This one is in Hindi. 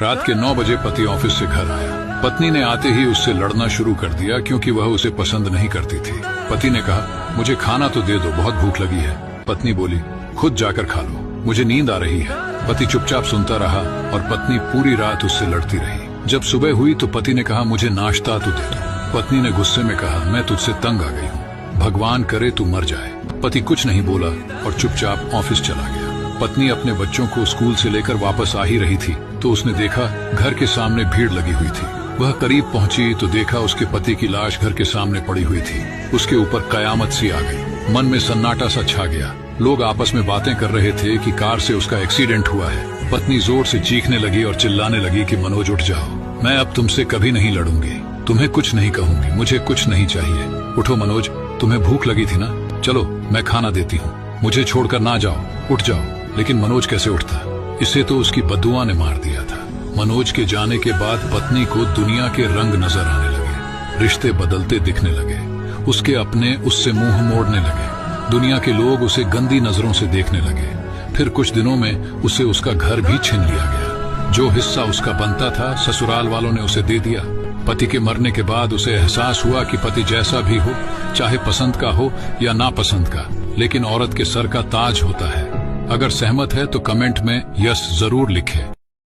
रात के 9 बजे पति ऑफिस से घर आया। पत्नी ने आते ही उससे लड़ना शुरू कर दिया क्योंकि वह उसे पसंद नहीं करती थी। पति ने कहा, मुझे खाना तो दे दो, बहुत भूख लगी है। पत्नी बोली, खुद जाकर खा लो, मुझे नींद आ रही है। पति चुपचाप सुनता रहा और पत्नी पूरी रात उससे लड़ती रही। जब सुबह हुई तो पति ने कहा, मुझे नाश्ता तो दे दो। पत्नी ने गुस्से में कहा, मैं तुझसे तंग आ गई हूँ, भगवान करे तू मर जाए। पति कुछ नहीं बोला और चुपचाप ऑफिस चला गया। पत्नी अपने बच्चों को स्कूल से लेकर वापस आ ही रही थी तो उसने देखा घर के सामने भीड़ लगी हुई थी। वह करीब पहुंची तो देखा उसके पति की लाश घर के सामने पड़ी हुई थी। उसके ऊपर कयामत सी आ गई। मन में सन्नाटा सा छा गया। लोग आपस में बातें कर रहे थे कि कार से उसका एक्सीडेंट हुआ है। पत्नी जोर से चीखने लगी और चिल्लाने लगी कि मनोज उठ जाओ, मैं अब तुमसे कभी नहीं लड़ूंगी, तुम्हें कुछ नहीं कहूंगी, मुझे कुछ नहीं चाहिए। उठो मनोज, तुम्हें भूख लगी थी ना, चलो मैं खाना देती हूँ, मुझे छोड़कर ना जाओ, उठ जाओ। लेकिन मनोज कैसे उठता, इसे तो उसकी बद्दुआ ने मार दिया था। मनोज के जाने के बाद पत्नी को दुनिया के रंग नजर आने लगे, रिश्ते बदलते दिखने लगे, उसके अपने उससे मुंह मोड़ने लगे, दुनिया के लोग उसे गंदी नजरों से देखने लगे। फिर कुछ दिनों में उसे उसका घर भी छीन लिया गया। जो हिस्सा उसका बनता था ससुराल वालों ने उसे दे दिया। पति के मरने के बाद उसे एहसास हुआ कि पति जैसा भी हो, चाहे पसंद का हो या नापसंद का, लेकिन औरत के सर का ताज होता है। अगर सहमत है तो कमेंट में यस जरूर लिखें।